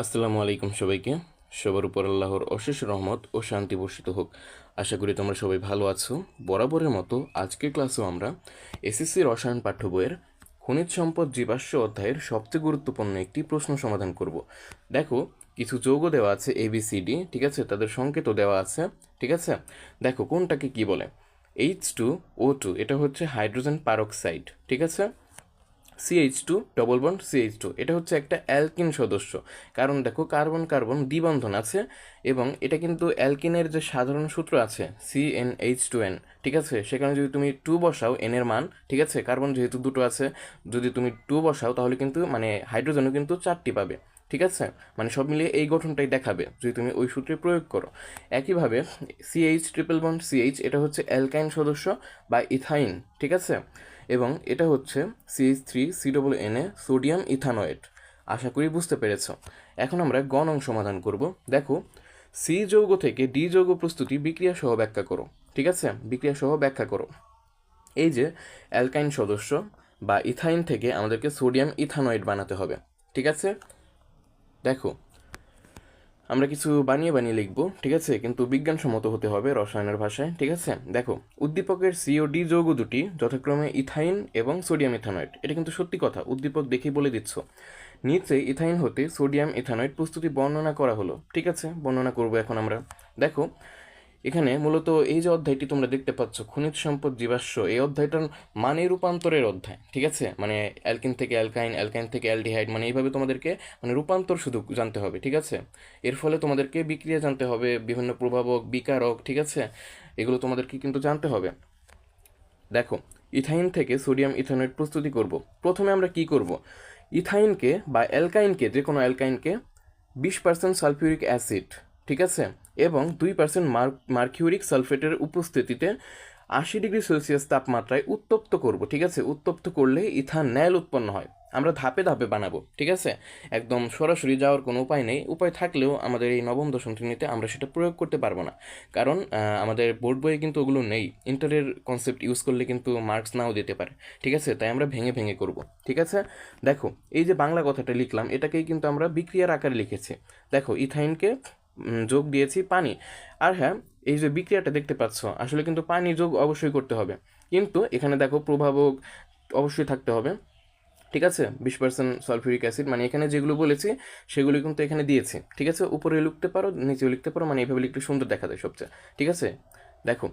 আসসালামু আলাইকুম সবাইকে। সবার উপর আল্লাহর অশেষ রহমত ও শান্তি বর্ষিত হোক। আশা করি তোমরা সবাই ভালো আছো। বরাবরের মতো আজকের ক্লাসেও আমরা এসএসসি রসায়ন পাঠ্য বইয়ের খনিজ সম্পদ জীবাশ্ম অধ্যায়ের সবচেয়ে গুরুত্বপূর্ণ একটি প্রশ্ন সমাধান করব। দেখো, কিছু যৌগ দেওয়া আছে ABCD, ঠিক আছে, তাদের সংকেতও দেওয়া আছে, ঠিক আছে। দেখো কোনটাকে কি বলে। H2O2 এটা হচ্ছে হাইড্রোজেন পারক্সাইড, ঠিক আছে। CH2 ডবল বন্ড CH2 এটা হচ্ছে একটা অ্যালকিন সদস্য, কারণ দেখো কার্বন কার্বন দ্বিবন্ধন আছে এবং এটা কিন্তু অ্যালকিনের যে সাধারণ সূত্র আছে CnH2n, ঠিক আছে, সেখানে যদি তুমি 2 বসাও n এর মান, ঠিক আছে, কার্বন যেহেতু দুটো আছে, যদি তুমি 2 বসাও তাহলে কিন্তু মানে হাইড্রোজেনও কিন্তু 4টি পাবে, ঠিক আছে। মানে সব মিলিয়ে এই গঠনটাই দেখাবে যদি তুমি ওই সূত্রে প্রয়োগ করো। একইভাবে CH ট্রিপল বন্ড CH এটা হচ্ছে অ্যালকাইন সদস্য বা ইথাইন, ঠিক আছে, এবং এটা হচ্ছে CH3CNA সোডিয়াম ইথানয়েড। আশা করি বুঝতে পেরেছ। এখন আমরা গ নং সমাধান করব। দেখো, সি যৌগ থেকে ডি যৌগ প্রস্তুতি বিক্রিয়া সহ ব্যাখ্যা করো, ঠিক আছে, বিক্রিয়া সহ ব্যাখ্যা করো। এই যে অ্যালকাইন সদস্য বা ইথাইন থেকে আমাদেরকে সোডিয়াম ইথানয়েড বানাতে হবে, ঠিক আছে। দেখো, আমরা কিছু বানিয়ে বানিয়ে লিখবো, ঠিক আছে, কিন্তু বিজ্ঞানসম্মত হতে হবে রসায়নের ভাষায়, ঠিক আছে। দেখো, উদ্দীপকের সি ও ডি যৌগ দুটি যথাক্রমে ইথাইন এবং সোডিয়াম ইথানয়েড। এটা কিন্তু সত্যি কথা, উদ্দীপক দেখেই বলে দিচ্ছ। নিচে ইথাইন হতে সোডিয়াম ইথানয়েড প্রস্তুতি বর্ণনা করা হলো, ঠিক আছে, বর্ণনা করবো এখন আমরা। দেখো, এখানে মূলত এই যে অধ্যায়টি তোমরা দেখতে পাচ্ছ খনিজ সম্পদ জীবাশ্ম, এই অধ্যায়টার মানে রূপান্তরের অধ্যায়, ঠিক আছে, মানে অ্যালকিন থেকে অ্যালকাইন, অ্যালকাইন থেকে অ্যালডিহাইড, মানে এইভাবে তোমাদেরকে মানে রূপান্তর শুধু জানতে হবে, ঠিক আছে। এর ফলে তোমাদেরকে বিক্রিয়া জানতে হবে, বিভিন্ন প্রভাবক বিকারক, ঠিক আছে, এগুলো তোমাদেরকে কিন্তু জানতে হবে। দেখো, ইথাইন থেকে সোডিয়াম ইথানয়েড প্রস্তুতি করব। প্রথমে আমরা কি করব, ইথাইনকে বা অ্যালকাইনকে, যে কোনো অ্যালকাইনকে 20% সালফিউরিক অ্যাসিড, ঠিক আছে, এবং 2% মার্কিউরিক সালফেটের উপস্থিতিতে 80 ডিগ্রি সেলসিয়াস তাপমাত্রায় উত্তপ্ত করব, ঠিক আছে। উত্তপ্ত করলে ইথানল উৎপন্ন হয়। আমরা ধাপে ধাপে বানাবো, ঠিক আছে, একদম সরাসরি যাওয়ার কোনো উপায় নেই। উপায় থাকলেও আমাদের এই নবম দশম শ্রেণীতে আমরা সেটা প্রয়োগ করতে পারবো না, কারণ আমাদের বোর্ড বইয়ে কিন্তু ওগুলো নেই। ইন্টারের কনসেপ্ট ইউজ করলে কিন্তু মার্কস নাও দিতে পারে, ঠিক আছে, তাই আমরা ভেঙে ভেঙে করব, ঠিক আছে। দেখো, এই যে বাংলা কথাটা লিখলাম এটাকেই কিন্তু আমরা বিক্রিয়ার আকারে লিখেছি। দেখো, ইথাইনকে যোগ দিয়েছি পানি। আর হ্যাঁ, এই যে বিক্রিয়াটা দেখতে পাচ্ছ, আসলে কিন্তু পানি যোগ অবশ্যই করতে হবে, কিন্তু এখানে দেখো প্রভাবক অবশ্যই থাকতে হবে, ঠিক আছে। 20% সালফিউরিক অ্যাসিড, মানে এখানে যেগুলো বলেছি সেগুলো কিন্তু এখানে দিয়েছি, ঠিক আছে। উপরে লিখতে পারো, নিচেও লিখতে পারো, মানে এইভাবে লিখতে সুন্দর দেখা যায় সবচেয়ে, ঠিক আছে। দেখো,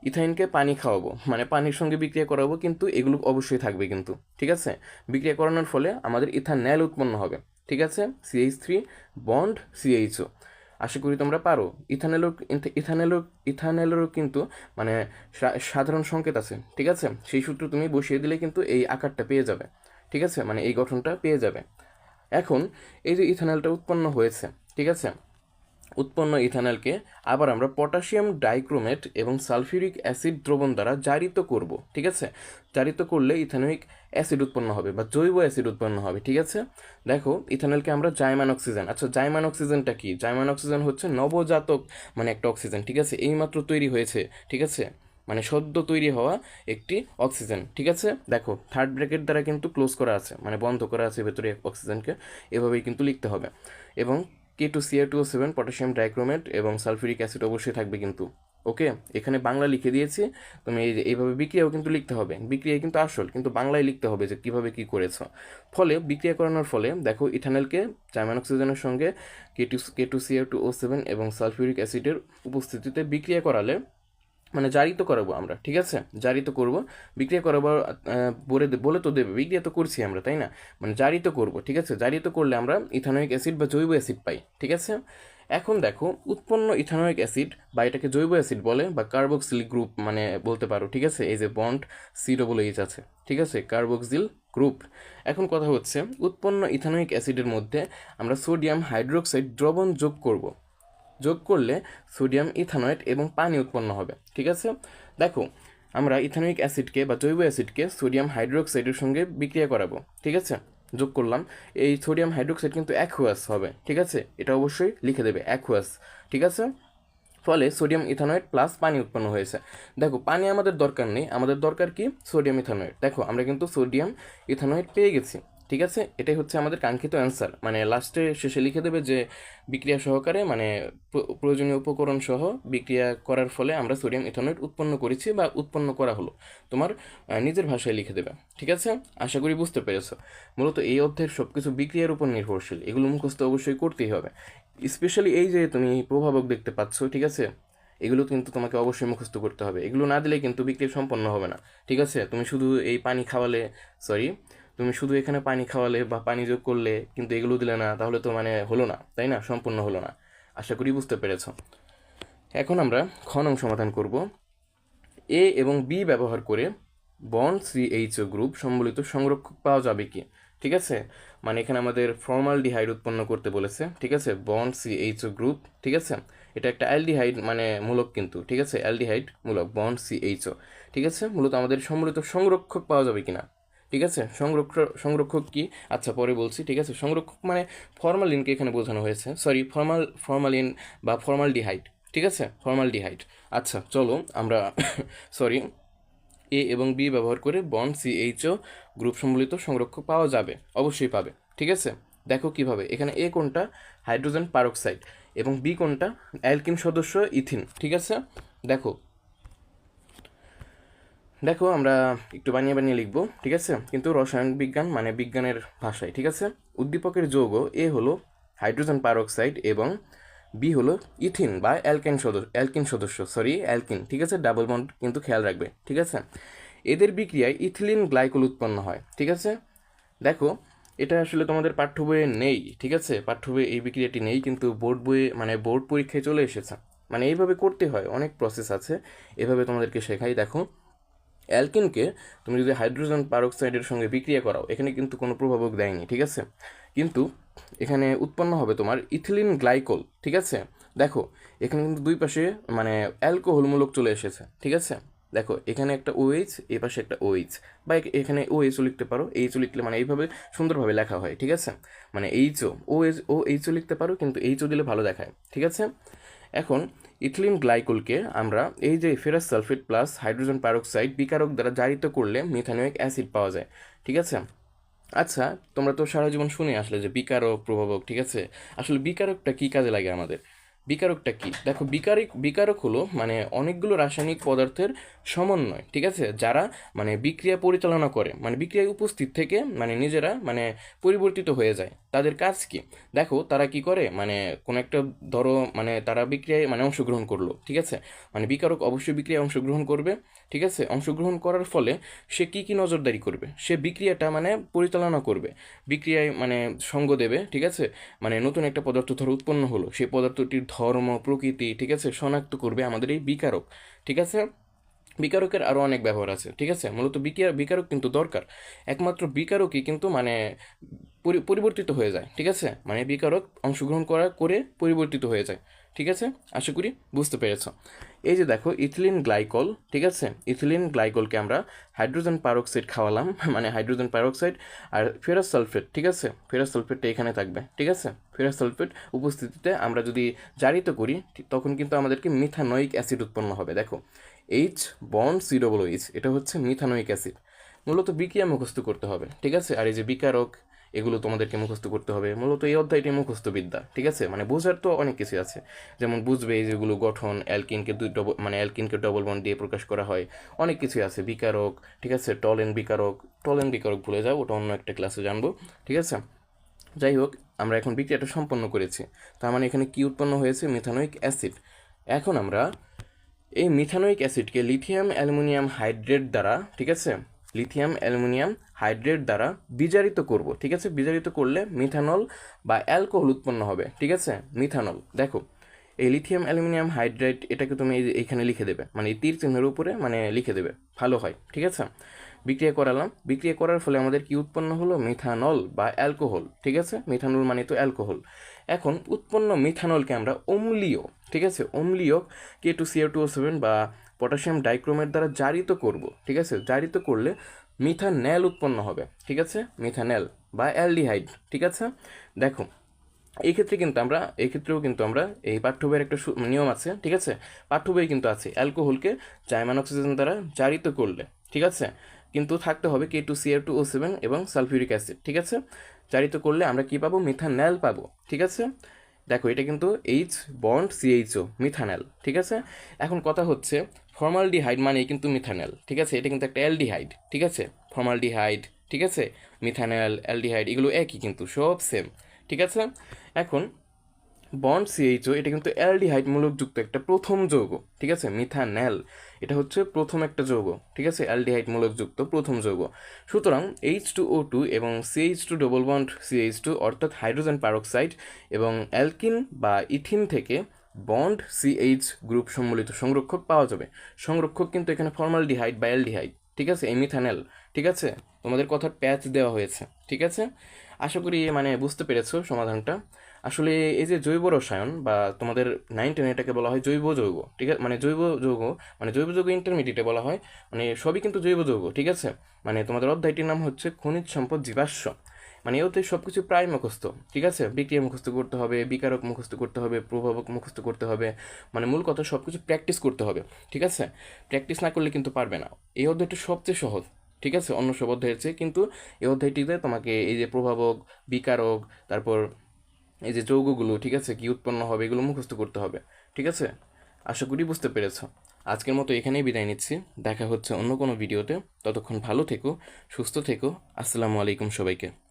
ইথাইনকে পানি খাওয়াবো, মানে পানির সঙ্গে বিক্রিয়া করাবো, কিন্তু এগুলো অবশ্যই থাকবে কিন্তু, ঠিক আছে। বিক্রিয়া করানোর ফলে আমাদের ইথানল উৎপন্ন হবে, ঠিক আছে, CH3 বন্ড CHO। আশা করি তোমরা পারো। ইথানলের ইথানলের ইথানলেরও কিন্তু মানে সাধারণ সংকেত আছে, ঠিক আছে, সেই সূত্র তুমি বসিয়ে দিলে কিন্তু এই আকারটা পেয়ে যাবে, ঠিক আছে, মানে এই গঠনটা পেয়ে যাবে। এখন এই যে ইথানলটা উৎপন্ন হয়েছে, ঠিক আছে, উৎপন্ন ইথানলকে আবার আমরা পটাশিয়াম ডাইক্রোমেট এবং সালফিউরিক অ্যাসিড দ্রবণ দ্বারা জারিত করব, ঠিক আছে। জারিত করলে ইথানোয়িক অ্যাসিড উৎপন্ন হবে বা জৈব অ্যাসিড উৎপন্ন হবে, ঠিক আছে। দেখো, ইথানলকে আমরা জাইমান অক্সিজেন, আচ্ছা জাইমান অক্সিজেনটা কি? জাইমান অক্সিজেন হচ্ছে নবজাতক মানে একটা অক্সিজেন, ঠিক আছে, এইমাত্র তৈরি হয়েছে, ঠিক আছে, মানে সদ্য তৈরি হওয়া একটি অক্সিজেন, ঠিক আছে। দেখো, থার্ড ব্র্যাকেট দ্বারা কিন্তু ক্লোজ করা আছে, মানে বন্ধ করা আছে ভেতরে অক্সিজেনকে, এভাবেই কিন্তু লিখতে হবে। এবং K2Cr2O7 পটাশিয়াম ডাইক্রোমেট এবং সালফিউরিক অ্যাসিড অবশ্যই থাকবে কিন্তু, ওকে। এখানে বাংলা লিখে দিয়েছি, তুমি এইভাবে বিক্রিয়াও কিন্তু লিখতে হবে, বিক্রিয়া কিন্তু আসল, কিন্তু বাংলায় লিখতে হবে যে কীভাবে কী করেছ। ফলে বিক্রিয়া করানোর ফলে দেখো ইথানলকে জাইমান অক্সিজেনের সঙ্গে K2Cr2O7 এবং সালফিউরিক অ্যাসিডের উপস্থিতিতে বিক্রিয়া করালে, মানে জারিত করাবো আমরা, ঠিক আছে, জারিত করব, বিক্রিয়া করাবো, বলে তো দেবে, বিক্রিয়া তো করছি আমরা, তাই না, মানে জারিত করব, ঠিক আছে। জারিত করলে আমরা ইথানোয়িক অ্যাসিড বা জৈব অ্যাসিড পাই, ঠিক আছে। এখন দেখো, উৎপন্ন ইথানোয়িক অ্যাসিড বা এটাকে জৈব অ্যাসিড বলে বা কার্বক্সিল গ্রুপ মানে বলতে পারো, ঠিক আছে, এই যে বন্ড COOH আছে, ঠিক আছে, কার্বক্সিল গ্রুপ। এখন কথা হচ্ছে, উৎপন্ন ইথানোয়িক অ্যাসিডের মধ্যে আমরা সোডিয়াম হাইড্রোক্সাইড দ্রবণ যোগ করব। যোগ করলে সোডিয়াম ইথানয়েড এবং পানি উৎপন্ন হবে, ঠিক আছে। দেখো, আমরা ইথানোয়িক অ্যাসিডকে বা জৈব অ্যাসিডকে সোডিয়াম হাইড্রোক্সাইডের সঙ্গে বিক্রিয়া করাবো, ঠিক আছে, যোগ করলাম। এই সোডিয়াম হাইড্রোক্সাইড কিন্তু অ্যাকুয়াস হবে, ঠিক আছে, এটা অবশ্যই লিখে দেবে অ্যাকুয়াস, ঠিক আছে। ফলে সোডিয়াম ইথানয়েড প্লাস পানি উৎপন্ন হয়েছে। দেখো, পানি আমাদের দরকার নেই, আমাদের দরকার কি? সোডিয়াম ইথানয়েড। দেখো, আমরা কিন্তু সোডিয়াম ইথানয়েড পেয়ে গেছি, ঠিক আছে, এটাই হচ্ছে আমাদের কাঙ্ক্ষিত অ্যান্সার। মানে লাস্টে শেষে লিখে দেবে যে বিক্রিয়া সহকারে মানে প্রয়োজনীয় উপকরণ সহ বিক্রিয়া করার ফলে আমরা সোডিয়াম ইথানয়েড উৎপন্ন করেছি বা উৎপন্ন করা হলো, তোমার নিজের ভাষায় লিখে দেবে। ঠিক আছে, আশা করি বুঝতে পেরেছো। মূলত এই অধ্যায়ের সব কিছু বিক্রিয়ার উপর নির্ভরশীল, এগুলো মুখস্থ অবশ্যই করতেই হবে। স্পেশালি এই যে তুমি প্রভাবক দেখতে পাচ্ছ, ঠিক আছে, এগুলো কিন্তু তোমাকে অবশ্যই মুখস্থ করতে হবে। এগুলো না দিলে কিন্তু বিক্রিয়া সম্পন্ন হবে না। ঠিক আছে, তুমি শুধু এই পানি খাওয়ালে, সরি, তুমি শুধু এখানে পানি খাওয়ালে বা পানি যোগ করলে কিন্তু এগুলো দিলে না, তাহলে তো মানে হলো না, তাই না, সম্পূর্ণ হলো না। আশা করি বুঝতে পেরেছো। এখন আমরা খ নং সমাধান করব। এ এবং বি ব্যবহার করে বন্ড সিএইচও গ্রুপ সম্বলিত সংরক্ষক পাওয়া যাবে কি? ঠিক আছে, মানে এখানে আমাদের ফর্মালডিহাইড উৎপন্ন করতে বলেছে। ঠিক আছে, বন্ড সিএইচও গ্রুপ, ঠিক আছে, এটা একটা অ্যালডিহাইড মানে মূলক কিন্তু, ঠিক আছে, অ্যালডিহাইড মূলক বন্ড সিএইচও। ঠিক আছে, মূলত আমাদের সম্বলিত সংরক্ষক পাওয়া যাবে কিনা। ঠিক আছে, সংরক্ষক কি, আচ্ছা পরে বলছি। ঠিক আছে, সংরক্ষক মানে ফরমালিনকে এখানে বোঝানো হয়েছে, সরি, ফরমালিন বা ফর্মালডিহাইড। ঠিক আছে, ফর্মালডিহাইড। আচ্ছা চলো আমরা সরি, এ এবং বি ব্যবহার করে বন্ড সিএইচও গ্রুপ সম্বলিত সংরক্ষক পাওয়া যাবে, অবশ্যই পাবে। ঠিক আছে, দেখো কিভাবে। এখানে এ কোনটা, হাইড্রোজেন পারক্সাইড, এবং বি কোনটা, অ্যালকিন সদস্য ইথিন। ঠিক আছে, দেখো দেখো আমরা একটু বানিয়ে বানিয়ে লিখবো। ঠিক আছে, কিন্তু রসায়ন বিজ্ঞান মানে বিজ্ঞানের ভাষায়। ঠিক আছে, উদ্দীপকের যৌগ এ হলো হাইড্রোজেন পারক্সাইড এবং বি হলো ইথিন বা অ্যালকিন সদস্য, সরি অ্যালকিন। ঠিক আছে, ডাবল বন্ড কিন্তু খেয়াল রাখবে। ঠিক আছে, এদের বিক্রিয়ায় ইথিলিন গ্লাইকোল উৎপন্ন হয়। ঠিক আছে, দেখো এটা আসলে তোমাদের পাঠ্য বইয়ে নেই। ঠিক আছে, পাঠ্য বইয়ে এই বিক্রিয়াটি নেই, কিন্তু বোর্ড বইয়ে মানে বোর্ড পরীক্ষায় চলে এসেছে। মানে এইভাবে করতে হয়, অনেক প্রসেস আছে, এভাবে তোমাদেরকে শেখাই। দেখো, অ্যালকিনকে তুমি যদি হাইড্রোজেন পারক্সাইডের সঙ্গে বিক্রিয়া করাও, এখানে কিন্তু কোনো প্রভাবক দেয়নি। ঠিক আছে, কিন্তু এখানে উৎপন্ন হবে তোমার ইথিলিন গ্লাইকোল। ঠিক আছে, দেখো এখানে কিন্তু দুই পাশে মানে অ্যালকোহলমূলক চলে এসেছে। ঠিক আছে, দেখো এখানে একটা ওএইচ, এই পাশে একটা ওএইচ, বা এখানে ওএইচও লিখতে পারো, এইচও লিখলে মানে এইভাবে সুন্দরভাবে লেখা হয়। ঠিক আছে, মানে এইচও লিখতে পারো, কিন্তু এইচও দিলে ভালো দেখায়। ঠিক আছে, এখন ইথিলিন গ্লাইকোলকে আমরা এই যে ferrous sulphate plus hydrogen peroxide বিকারক দ্বারা জারিত করলে মিথানোয়িক অ্যাসিড পাওয়া যায়। ঠিক আছে, আচ্ছা তোমরা তো সারা জীবন শুনে আসলে যে বিকারক প্রভাবক। ঠিক আছে, আসলে বিকারকটা কি কাজে লাগে আমাদের? বিকারকটা কি, দেখো বিকারক হলো মানে অনেকগুলো রাসায়নিক পদার্থের সমন্বয়। ঠিক আছে, যারা মানে বিক্রিয়া পরিচালনা করে, মানে বিক্রিয়ায় উপস্থিত থেকে মানে নিজেরা মানে পরিবর্তিত হয়ে যায়। তাদের কাজ কি, দেখো তারা কি করে, মানে কোনো একটা ধরো মানে তারা বিক্রিয়ায় মানে অংশগ্রহণ করলো। ঠিক আছে, মানে বিকারক অবশ্যই বিক্রিয়ায় অংশগ্রহণ করবে। ঠিক আছে, অংশগ্রহণ করার ফলে সে কি কি নজরদারি করবে, সে বিক্রিয়াটা মানে পরিচালনা করবে, বিক্রিয়ায় মানে সঙ্গ দেবে। ঠিক আছে, মানে নতুন একটা পদার্থ ধরো উৎপন্ন হলো, সেই পদার্থটির ধর্ম প্রকৃতি, ঠিক আছে, শনাক্ত করবে আমাদের এই বিকারক। ঠিক আছে, বিকারকের আরও অনেক ব্যবহার আছে। ঠিক আছে, মূলত বিকারক কিন্তু দরকার, একমাত্র বিকারকই কিন্তু মানে পরিবর্তিত হয়ে যায়। ঠিক আছে, মানে বিকারক অংশগ্রহণ করে পরিবর্তিত হয়ে যায়। ঠিক আছে, আশা করি বুঝতে পেরেছ। এই যে দেখো ইথিলিন গ্লাইকল, ঠিক আছে, ইথিলিন গ্লাইকলকে আমরা হাইড্রোজেন পারক্সাইড খাওয়ালাম, মানে হাইড্রোজেন পারক্সাইড আর ফেরাস সালফেট। ঠিক আছে, ফেরাস সালফেটটা এখানে থাকবে। ঠিক আছে, ফেরাস সালফেট উপস্থিতিতে আমরা যদি জারিত করি, তখন কিন্তু আমাদেরকে মিথানোয়িক অ্যাসিড উৎপন্ন হবে। দেখো এইচ বন্ড COOH, এটা হচ্ছে মিথানোয়িক অ্যাসিড। মূলত বিক্রিয়া মুখস্থ করতে হবে। ঠিক আছে, আর এই যে বিকারক, এগুলো তোমাদেরকে মুখস্থ করতে হবে। মূলত এই অধ্যায়টি মুখস্থ বিদ্যা। ঠিক আছে, মানে বোঝার তো অনেক কিছু আছে, যেমন বুঝবে এই যেগুলো গঠন, অ্যালকিনকে ডবল বন্ড দিয়ে প্রকাশ করা হয়, অনেক কিছু আছে, বিকারক। ঠিক আছে, টলেন বিকারক ভুলে যাও, ওটা অন্য একটা ক্লাসে জানবো। ঠিক আছে, যাই হোক, আমরা এখন বিক্রিয়াটা সম্পন্ন করেছি, তার মানে এখানে কি উৎপন্ন হয়েছে, মিথানোয়িক অ্যাসিড। এখন আমরা এই মিথানোয়িক অ্যাসিডকে লিথিয়াম অ্যালুমিনিয়াম হাইড্রেট দ্বারা, ঠিক আছে, লিথিয়াম অ্যালুমিনিয়াম হাইড্রেট দ্বারা বিজারিত করব। ঠিক আছে, বিজারিত করলে মিথানল বা অ্যালকোহল উৎপন্ন হবে। ঠিক আছে, মিথানল। দেখো এই লিথিয়াম অ্যালুমিনিয়াম হাইড্রেট, এটাকে তুমি এইখানে লিখে দেবে, মানে এই তীর চিহ্নের উপরে মানে লিখে দেবে, ভালো হয়। ঠিক আছে, বিক্রিয়া করালাম, বিক্রিয়া করার ফলে আমাদের কি উৎপন্ন হলো, মিথানল বা অ্যালকোহল। ঠিক আছে, মিথানল মানে তো অ্যালকোহল। এখন উৎপন্ন মিথানলকে আমরা অম্লীয়, ঠিক আছে, অম্লীয় K2CO2O7 বা পটাশিয়াম ডাইক্রোমেট দ্বারা জারিত করব। ঠিক আছে, জারিত করলে মিথানেল উৎপন্ন হবে। ঠিক আছে, মিথানেল বা অ্যালডিহাইড। ঠিক আছে, দেখো এই ক্ষেত্রেও কিন্তু আমরা এই পাঠ্য বইয়ের একটা নিয়ম আছে। ঠিক আছে, পাঠ্য বই কিন্তু আছে অ্যালকোহলকে জাইমান অক্সিজেন দ্বারা জারিত করলে, ঠিক আছে, কিন্তু থাকতে হবে K2Cl2O7 এবং সালফিউরিক অ্যাসিড, ঠিক আছে। জারিত করলে আমরা কি পাবো? মিথানল পাবো, ঠিক আছে। দেখো এটা কিন্তু এইচ বন্ড CHO, মিথানল, ঠিক আছে। এখন কথা হচ্ছে ফর্মালডিহাইড মানে কিন্তু মিথানল, ঠিক আছে। এটা কিন্তু একটা অ্যালডিহাইড, ঠিক আছে। ফর্মালডিহাইড, ঠিক আছে, মিথানল, অ্যালডিহাইড এগুলো একই, কিন্তু সব সেম, ঠিক আছে। এখন বন্ড CHO এটা কিন্তু অ্যালডিহাইড মূলকযুক্ত একটা প্রথম যৌগ, ঠিক আছে। মিথানল এটা হচ্ছে প্রথম একটা যৌগ, ঠিক আছে, অ্যালডিহাইড মূলকযুক্ত প্রথম যৌগ। সুতরাং H2O2 এবং CH2 ডবল বন্ড CH2 অর্থাৎ হাইড্রোজেন পারক্সাইড এবং অ্যালকিন বা ইথিন থেকে বন্ড CH গ্রুপ সম্মিলিত সংরক্ষক পাওয়া যাবে। সংরক্ষক কিন্তু এখানে ফর্মালডিহাইড বা অ্যালডিহাইড, ঠিক আছে, এই মিথানল, ঠিক আছে। তোমাদের কথার প্যাচ দেওয়া হয়েছে, ঠিক আছে। আশা করি মানে বুঝতে পেরেছো সমাধানটা। আসলে এই যে জৈব রসায়ন বা তোমাদের 9-10 এটাকে বলা হয় জৈব যৌগ, ঠিক আছে, মানে জৈব যৌগ, মানে জৈব যৌগ ইন্টারমিডিয়েটে বলা হয়, মানে সবই কিন্তু জৈব যৌগ, ঠিক আছে। মানে তোমাদের অধ্যায়টির নাম হচ্ছে খনিজ সম্পদ জীবাশ্ম। মানে এতে সব কিছু প্রায় মুখস্থ, ঠিক আছে। বিক্রিয়া মুখস্থ করতে হবে, বিকারক মুখস্থ করতে হবে, প্রভাবক মুখস্থ করতে হবে, মানে মূল কথা সব কিছু প্র্যাকটিস করতে হবে, ঠিক আছে। প্র্যাকটিস না করলে কিন্তু পারবে না। এই অধ্যায়টি সবচেয়ে সহজ, ঠিক আছে, অন্য সব অধ্যায়ের চেয়ে। কিন্তু এই অধ্যায়টিতে তোমাকে এই যে প্রভাবক, বিকারক, তারপর এই যে যৌগগুলো, ঠিক আছে, কি উৎপন্ন হবে এগুলো মুখস্থ করতে হবে, ঠিক আছে। আশা করি বুঝতে পেরেছ। আজকের মতো এখানেই বিদায় নিচ্ছি। দেখা হচ্ছে অন্য কোনো ভিডিওতে। ততক্ষণ ভালো থেকো, সুস্থ থেকো। আসসালামু আলাইকুম সবাইকে।